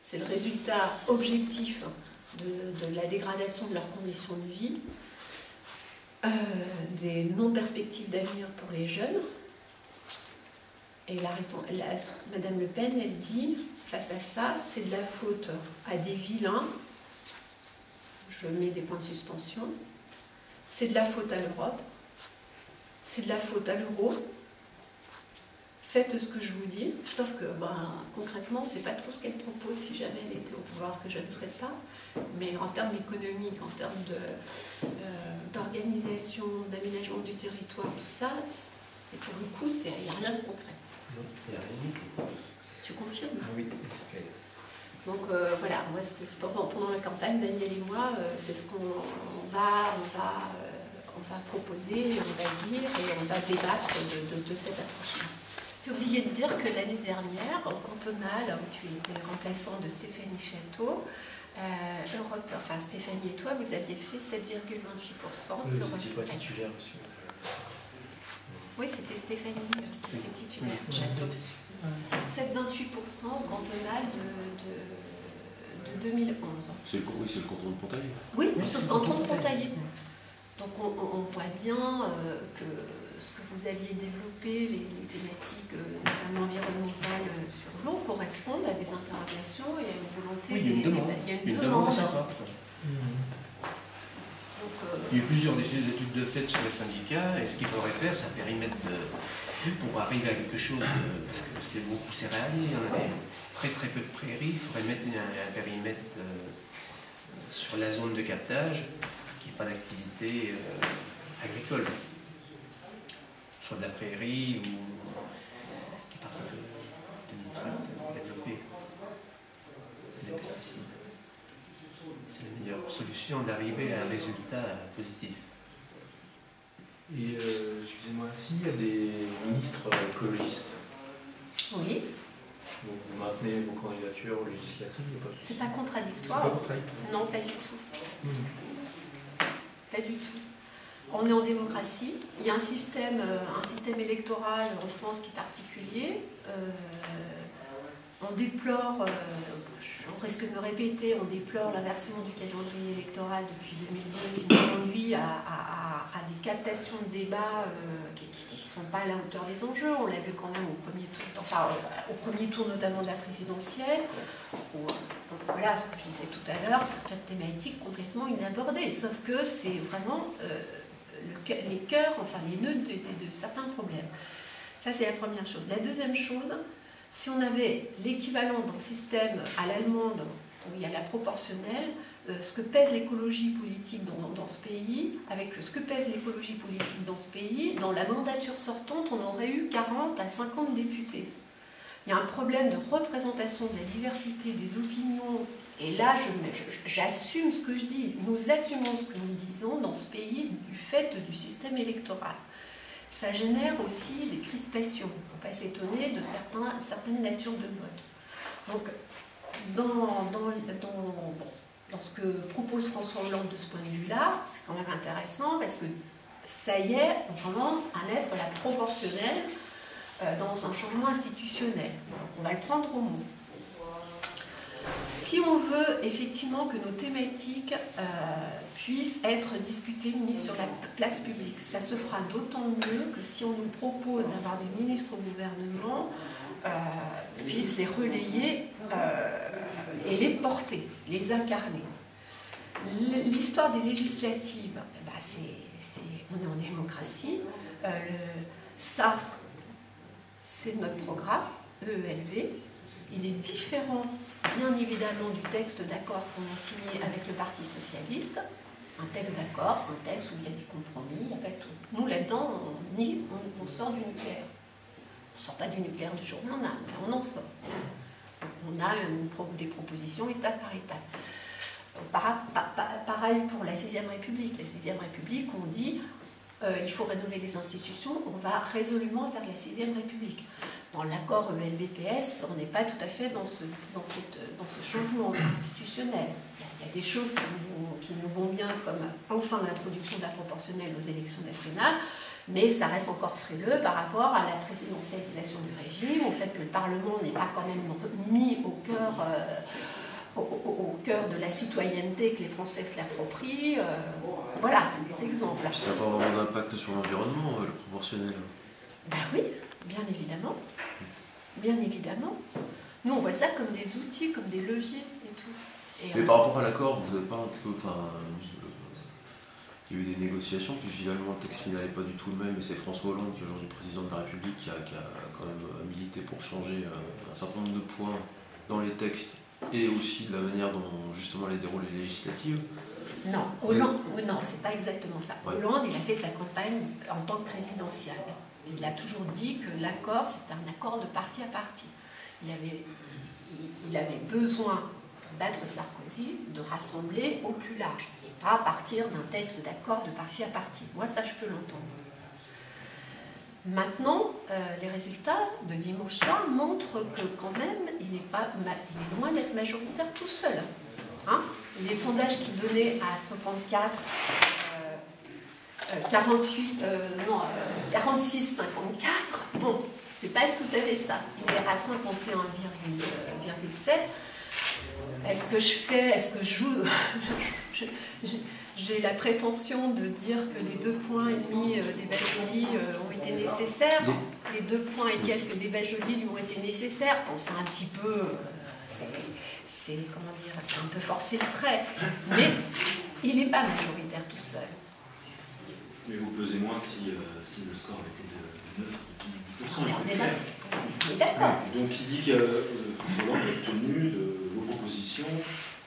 c'est le résultat objectif de la dégradation de leurs conditions de vie, des non-perspectives d'avenir pour les jeunes. Et Madame Le Pen, elle dit, face à ça, c'est de la faute à des vilains, je mets des points de suspension, c'est de la faute à l'Europe, c'est de la faute à l'euro, faites ce que je vous dis, sauf que concrètement, c'est pas trop ce qu'elle propose si jamais elle était au pouvoir, ce que je ne souhaite pas, mais en termes économiques, en termes d'organisation, d'aménagement du territoire, tout ça, c'est pour le coup, il n'y a rien de concret. Non, il n'y a rien du tout. Tu confirmes? Ah oui, c'est clair. Donc voilà, moi, pendant la campagne, Daniel et moi, c'est ce qu'on va proposer, on va dire, et on va débattre de cette approche-là. J'ai oublié de dire que l'année dernière, au cantonal, où tu étais remplaçant de Stéphanie Château, Stéphanie et toi, vous aviez fait 7,28% sur... Je ne pas titulaire, monsieur. Oui, c'était Stéphanie qui était titulaire, Château. 7,28% au cantonal de 2011. C'est le canton de Pontaillé. Oui, sur le canton de Pontaillé. Donc on voit bien que ce que vous aviez développé, les thématiques notamment environnementales sur l'eau, correspondent à des interrogations et à une volonté... Oui, il y a une demande à savoir. Il y a eu plusieurs études de fait sur les syndicats, et ce qu'il faudrait faire, c'est un périmètre pour arriver à quelque chose, parce que c'est beaucoup céréalier, on a très peu de prairies, il faudrait mettre un périmètre sur la zone de captage, qui n'est pas d'activité agricole, soit de la prairie ou qui n'est pas trop de nitrates développés, des pesticides. C'est la meilleure solution d'arriver à un résultat positif. Et excusez-moi, s'il y a des ministres écologistes, oui. Donc vous maintenez vos candidatures aux législatives? C'est pas contradictoire. C'est pas contradictoire? Non, pas du tout. Pas du tout. On est en démocratie. Il y a un système électoral en France qui est particulier. On déplore, on risque de me répéter, on déplore l'inversion du calendrier électoral depuis 2002 qui nous conduit à des captations de débats qui ne sont pas à la hauteur des enjeux. On l'a vu quand même au premier tour notamment de la présidentielle, où, voilà ce que je disais tout à l'heure, certaines thématiques complètement inabordées, sauf que c'est vraiment les cœurs, les nœuds de certains problèmes. Ça c'est la première chose. La deuxième chose, si on avait l'équivalent d'un système à l'allemande, où il y a la proportionnelle, ce que pèse l'écologie politique dans ce pays, avec ce que pèse l'écologie politique dans ce pays, dans la mandature sortante, on aurait eu 40 à 50 députés. Il y a un problème de représentation de la diversité des opinions, et là j'assume ce que je dis, nous assumons ce que nous disons dans ce pays du fait du système électoral. Ça génère aussi des crispations. Il ne faut pas s'étonner de certaines natures de vote. Donc, dans ce que propose François Hollande de ce point de vue-là, c'est quand même intéressant parce que ça y est, on commence à mettre la proportionnelle dans un changement institutionnel. Donc, on va le prendre au mot. Si on veut effectivement que nos thématiques puissent être discutées, mises sur la place publique, ça se fera d'autant mieux que si on nous propose d'avoir des ministres au gouvernement, puissent les relayer et les porter, les incarner. L'histoire des législatives, on est en démocratie, ça c'est notre programme, EELV, il est différent bien évidemment du texte d'accord qu'on a signé avec le Parti Socialiste. Un texte d'accord, c'est un texte où il y a des compromis, il n'y a pas tout. Nous, là-dedans, on sort du nucléaire. On ne sort pas du nucléaire du jour au lendemain, mais on en sort. Donc on a des propositions étape par étape. Pareil pour la 6e République. La 6e République, on dit il faut rénover les institutions, on va résolument vers la 6e République. Dans l'accord ELV-PS, on n'est pas tout à fait dans ce changement institutionnel. Il y a des choses qui nous vont bien, comme enfin l'introduction de la proportionnelle aux élections nationales, mais ça reste encore frileux par rapport à la présidentialisation du régime, au fait que le Parlement n'est pas quand même mis au cœur au cœur de la citoyenneté, que les Français se l'approprient. Voilà, c'est des exemples. Ça n'a pas vraiment d'impact sur l'environnement, le proportionnel. Ben oui, bien évidemment. Bien évidemment. Nous, on voit ça comme des outils, comme des leviers et tout. Et Mais par rapport à l'accord, vous n'êtes pas un peu... il y a eu des négociations, puis finalement le texte n'allait pas du tout le même, et c'est François Hollande, qui est aujourd'hui président de la République, qui a quand même milité pour changer un certain nombre de points dans les textes, et aussi de la manière dont justement les déroulent les législatives. non, Hollande, non, c'est pas exactement ça. Ouais. Hollande, il a fait sa campagne en tant que présidentiel. Il a toujours dit que l'accord, c'est un accord de parti à parti. Il avait besoin, pour battre Sarkozy, de rassembler au plus large, et pas partir d'un texte d'accord de parti à parti. Moi, ça, je peux l'entendre. Maintenant, les résultats de dimanche soir montrent que quand même, il est loin d'être majoritaire tout seul. Hein, les sondages qui donnaient à 54, 46, 54, bon, c'est pas tout à fait ça. Il est à 51,7. Est-ce que je joue j'ai la prétention de dire que les 2 points et demi d'Eva Joly ont été nécessaires. Les 2 points et quelques d'Eva Joly lui ont été nécessaires. Bon, c'est un petit peu... c'est un peu forcé le trait. Mais il n'est pas majoritaire tout seul. Mais vous pesez moins que si le score était de 9 ou 10%. On est d'accord. Donc il dit que François Hollande a obtenu vos propositions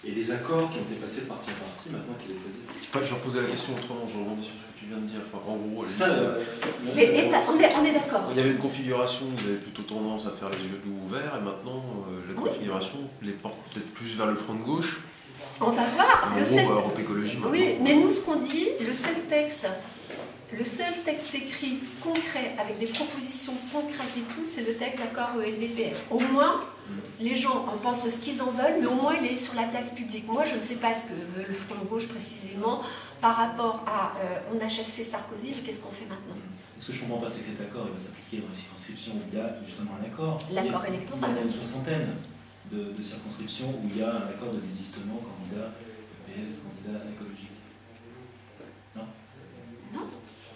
et les accords qui ont été passés parti à parti maintenant qu'il est président. Enfin, je reposais la question autrement, je rebondis sur ce que tu viens de dire. Enfin, en gros, on est d'accord. il y avait une configuration, vous avez plutôt tendance à faire les yeux doux ouverts, et maintenant, la configuration les porte peut-être plus vers le front de gauche. On va voir. En gros, Europe Écologie maintenant. Oui, mais nous, ce qu'on dit, le seul texte écrit concret, avec des propositions concrètes et tout, c'est le texte d'accord ELVPS. Au moins, les gens en pensent ce qu'ils en veulent, mais au moins il est sur la place publique. Moi, je ne sais pas ce que veut le Front de gauche précisément par rapport à on a chassé Sarkozy, mais qu'est-ce qu'on fait maintenant? Ce que je ne comprends pas, c'est que cet accord il va s'appliquer dans les circonscriptions où il y a justement un accord. L'accord électoral. Il y a une soixantaine de circonscriptions où il y a un accord de désistement candidat EPS, candidat écologique. Non? Non.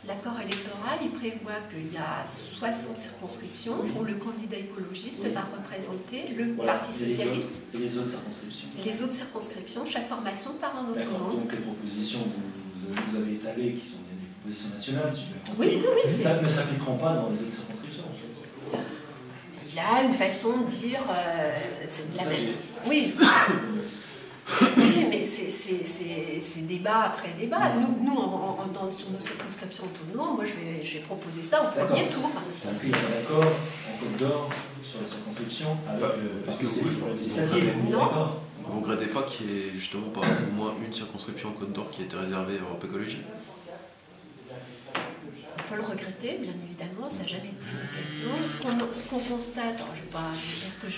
L'accord électoral, il prévoit qu'il y a 60 circonscriptions où le candidat écologiste va représenter le Parti socialiste. Et les autres circonscriptions? Les autres circonscriptions, chaque formation part en autre D'accord, nom. donc les propositions que vous avez étalées, qui sont des propositions nationales, si je bien compris, oui, ça ne s'appliquera pas dans les autres circonscriptions. Il y a une façon de dire... c'est de la même... Oui. Oui, mais c'est débat après débat. Nous sur nos circonscriptions autonomes, moi je vais proposer ça au premier tour. Parce qu'il y a un accord en Côte d'Or sur la circonscription avec parce que c'est vous, pour la législative. Non. Vous ne regrettez pas qu'il y ait justement pas au moins une circonscription en Côte d'Or qui a été réservée à Europe Écologie? On peut le regretter, bien évidemment, ça n'a jamais été l'occasion. Ce qu'on constate, alors, est-ce que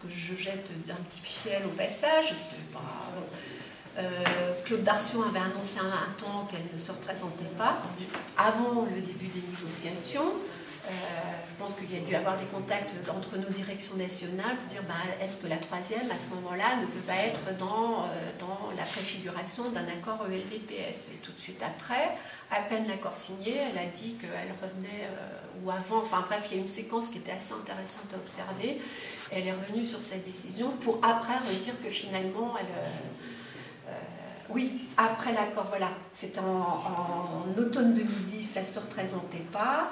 je jette un petit fiel au passage? Je sais pas. Claude Darcion avait annoncé un temps qu'elle ne se représentait pas avant le début des négociations. Je pense qu'il y a dû avoir des contacts entre nos directions nationales pour dire est-ce que la troisième, à ce moment-là, ne peut pas être dans la préfiguration d'un accord ELVPS. Et tout de suite après, à peine l'accord signé, elle a dit qu'elle revenait, ou avant, enfin bref, il y a une séquence qui était assez intéressante à observer. Elle est revenue sur sa décision pour après redire que finalement, oui, après l'accord, voilà, c'était en automne 2010, elle ne se représentait pas.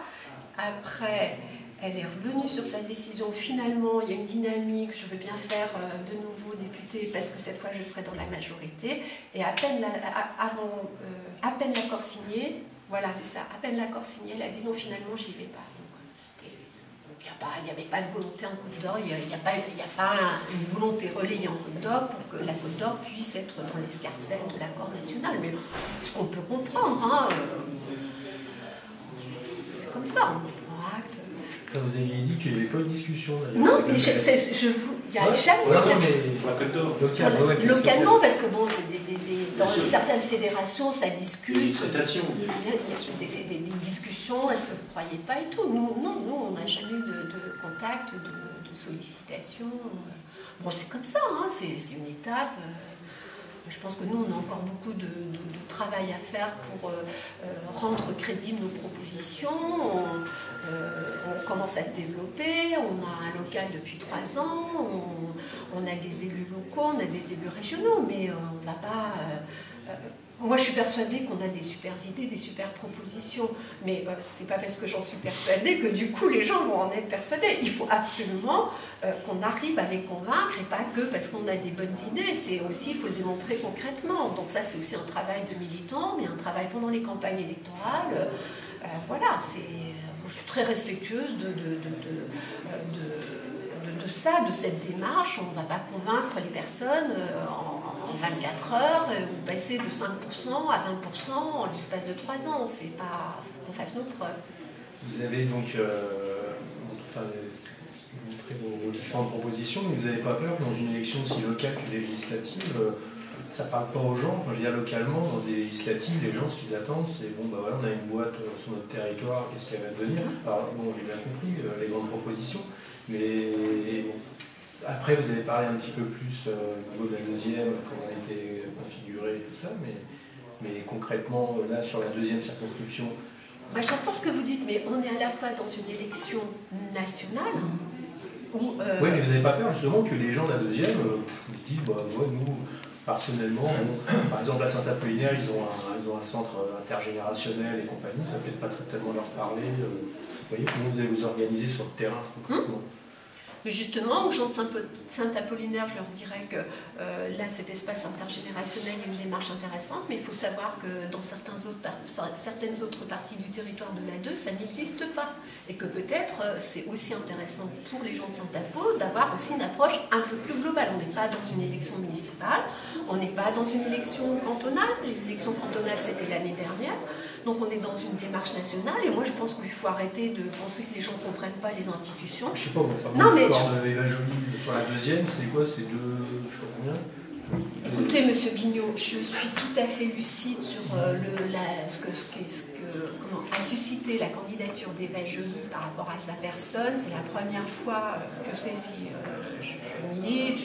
Après, elle est revenue sur sa décision. Finalement, il y a une dynamique. Je veux bien faire de nouveau député parce que cette fois, je serai dans la majorité. Et à peine l'accord signé, voilà, c'est ça, à peine l'accord signé, elle a dit non, finalement, j'y vais pas. Il n'y avait pas de volonté en Côte d'Or, il n'y a pas une volonté relayée en Côte d'Or pour que la Côte d'Or puisse être dans l'escarcelle de l'accord national. Mais ce qu'on peut comprendre, hein, c'est comme ça, on prend acte. Vous aviez dit qu'il n'y avait pas de discussion. Non, mais il n'y a jamais localement, parce que bon, dans certaines fédérations, ça discute. Il y a des discussions, est-ce que vous ne croyez pas et tout. Nous, on n'a jamais eu de contact, de sollicitation. Bon, c'est comme ça, hein, c'est une étape. Je pense que nous, on a encore beaucoup de travail à faire pour rendre crédibles nos propositions. On commence à se développer, on a un local depuis 3 ans, on a des élus locaux, on a des élus régionaux, mais on ne va pas... moi, je suis persuadée qu'on a des super idées, des super propositions, mais c'est pas parce que j'en suis persuadée que du coup les gens vont en être persuadés. Il faut absolument qu'on arrive à les convaincre, et pas que parce qu'on a des bonnes idées, c'est aussi, il faut le démontrer concrètement. Donc ça, c'est aussi un travail de militant, mais un travail pendant les campagnes électorales. Voilà, je suis très respectueuse de ça, de cette démarche. On ne va pas convaincre les personnes en 24 heures ou passer de 5% à 20% en l'espace de 3 ans. C'est pas qu'on fasse nos preuves. Vous avez donc montré vos différentes propositions, mais vous n'avez pas peur que dans une élection aussi locale que législative, ça ne parle pas aux gens? Enfin, je veux dire, localement, dans des législatives, les gens, ce qu'ils attendent, c'est bon, bah voilà, on a une boîte sur notre territoire, qu'est-ce qu'elle va devenir? Alors, bon, j'ai bien compris les grandes propositions, mais bon, après, vous avez parlé un petit peu plus au niveau de la deuxième, comment elle a été configurée et tout ça, mais concrètement, là, sur la deuxième circonscription. Bah, j'entends ce que vous dites, mais on est à la fois dans une élection nationale. Oui, mais vous n'avez pas peur justement que les gens de la deuxième se disent, bah, ouais, nous, personnellement, par exemple à Saint-Apollinaire, ils ont un centre intergénérationnel et compagnie, ça ne peut pas tellement leur parler. Vous voyez comment vous allez vous organiser sur le terrain concrètement? Mais justement, aux gens de Saint-Apollinaire, je leur dirais que là, cet espace intergénérationnel est une démarche intéressante, mais il faut savoir que dans certaines autres parties du territoire de l'A2, ça n'existe pas. Et que peut-être c'est aussi intéressant pour les gens de Saint-Apo d'avoir aussi une approche un peu plus globale. On n'est pas dans une élection municipale, on n'est pas dans une élection cantonale. Les élections cantonales, c'était l'année dernière. Donc on est dans une démarche nationale, et moi je pense qu'il faut arrêter de penser que les gens ne comprennent pas les institutions. Je sais pas, l'histoire de Eva Joly sur la deuxième, c'est quoi? C'est je sais pas combien. Écoutez, monsieur Bignot, je suis tout à fait lucide sur comment a suscité la candidature d'Eva Joly par rapport à sa personne. C'est la première fois, je sais si je milite,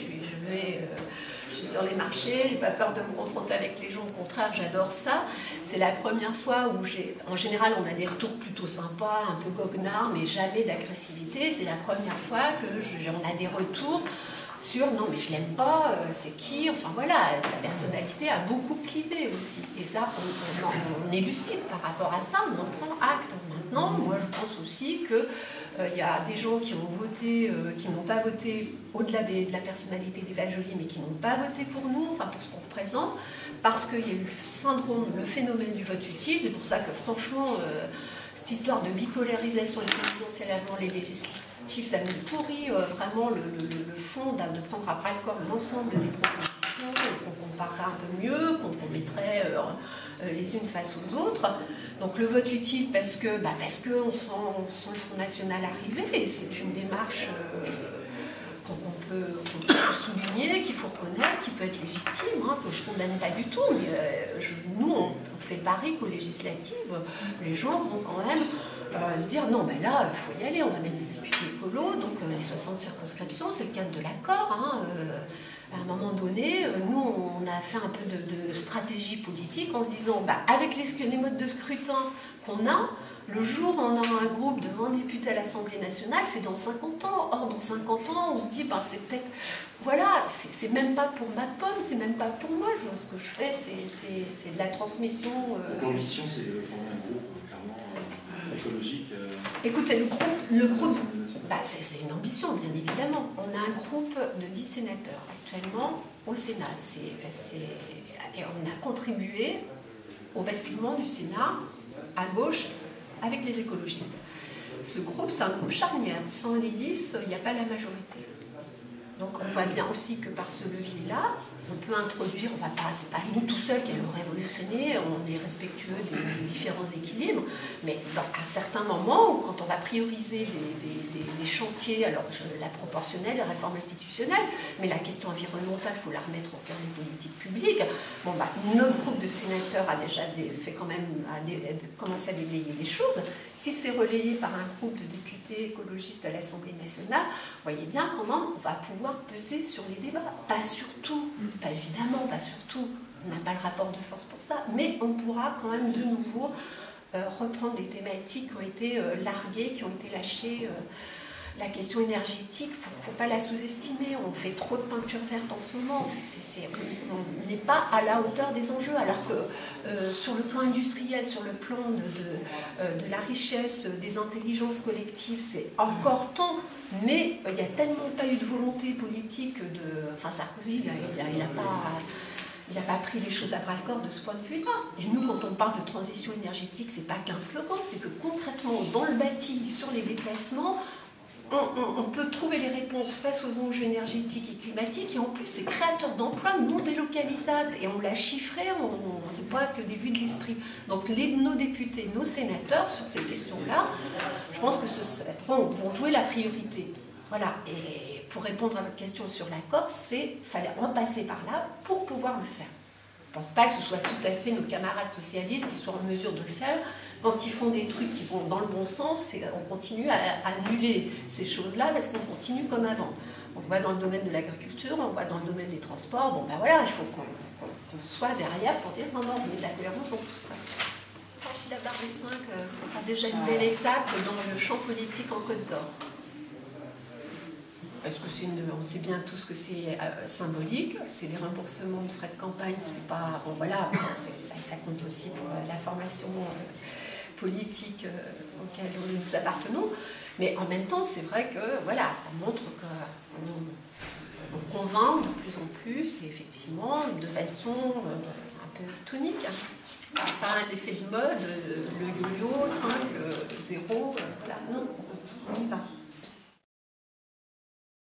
je suis sur les marchés, j'ai pas peur de me confronter avec les gens, au contraire, j'adore ça. C'est la première fois où en général, on a des retours plutôt sympas, un peu goguenards, mais jamais d'agressivité. C'est la première fois on a des retours sur non mais je l'aime pas, c'est qui, enfin voilà, sa personnalité a beaucoup clivé aussi. Et ça, on est lucide par rapport à ça, on en prend acte. Maintenant, moi je pense aussi que il y a des gens qui ont voté, qui n'ont pas voté au-delà de la personnalité d'Eva Joly, mais qui n'ont pas voté pour nous, enfin pour ce qu'on représente, parce qu'il y a eu le phénomène du vote utile. C'est pour ça que franchement, cette histoire de bipolarisation et présidentielle avant les législatives, ça nous pourrit vraiment le fond de prendre à bras le corps l'ensemble des propositions, qu'on comparerait un peu mieux, qu'on mettrait les unes face aux autres. Donc le vote utile parce qu'on sent le Front National arriver, et c'est une démarche qu'on peut souligner, qu'il faut reconnaître, qui peut être légitime, hein, que je ne condamne pas du tout, mais nous on fait le pari qu'aux législatives, les gens vont quand même se dire non, mais là, il faut y aller, on va mettre des députés écolos, donc les 60 circonscriptions, c'est le cadre de l'accord. Hein, à un moment donné, nous, on a fait un peu de stratégie politique en se disant, avec les modes de scrutin qu'on a, le jour où on aura un groupe de 20 députés à l'Assemblée nationale, c'est dans 50 ans. Or, dans 50 ans, on se dit, c'est peut-être... Voilà, c'est même pas pour ma pomme, c'est même pas pour moi. Ce que je fais, c'est de la transmission. L'ambition, c'est de former un groupe, clairement, écologique. Écoutez, le groupe, c'est une ambition, bien évidemment. On a un groupe de 10 sénateurs actuellement au Sénat. Et on a contribué au basculement du Sénat à gauche avec les écologistes. Ce groupe, c'est un groupe charnière. Sans les 10, il n'y a pas la majorité. Donc on voit bien aussi que par ce levier-là, on peut introduire, c'est pas nous tout seuls qui allons révolutionner, on est respectueux des différents équilibres, mais à certains moments, quand on va prioriser des chantiers, alors la proportionnelle, la réforme institutionnelle, mais la question environnementale, il faut la remettre au cœur des politiques publiques. Bon, notre groupe de sénateurs a déjà commencé à déblayer les choses. Si c'est relayé par un groupe de députés écologistes à l'Assemblée nationale, vous voyez bien comment on va pouvoir peser sur les débats. Pas surtout, pas évidemment, pas surtout, on n'a pas le rapport de force pour ça, mais on pourra quand même de nouveau reprendre des thématiques qui ont été larguées, qui ont été lâchées. La question énergétique, il ne faut pas la sous-estimer. On fait trop de peinture verte en ce moment. On n'est pas à la hauteur des enjeux. Alors que sur le plan industriel, sur le plan de la richesse, des intelligences collectives, c'est encore temps. Mais il n'y a tellement pas eu de volonté politique Enfin, Sarkozy, il n'a pas pris les choses à bras-le-corps de ce point de vue-là. Et nous, quand on parle de transition énergétique, ce n'est pas qu'un slogan, c'est que concrètement, dans le bâti, sur les déplacements, on peut trouver les réponses face aux enjeux énergétiques et climatiques, et en plus c'est créateur d'emplois non délocalisables, et on l'a chiffré, c'est pas que des vues de l'esprit. Donc nos députés, nos sénateurs sur ces questions-là, je pense que vont jouer la priorité. Voilà, et pour répondre à votre question sur la Corse, fallait repasser par là pour pouvoir le faire. Je ne pense pas que ce soit tout à fait nos camarades socialistes qui soient en mesure de le faire. Quand ils font des trucs qui vont dans le bon sens, on continue à annuler ces choses-là parce qu'on continue comme avant. On voit dans le domaine de l'agriculture, on voit dans le domaine des transports. Bon, ben voilà, il faut qu'on soit derrière pour dire non, il y a de la cohérence dans tout ça. Franchir la barre des 5, ce sera déjà une belle étape dans le champ politique en Côte d'Or. Parce que on sait bien tous que c'est symbolique, c'est les remboursements de frais de campagne, c'est pas... Bon voilà, ça compte aussi pour la formation politique auquel nous appartenons, mais en même temps, c'est vrai que voilà, ça montre qu'on convainc de plus en plus, et effectivement, de façon un peu tonique. Pas un effet de mode, le yo-yo, 5, 0, voilà, non, on y va.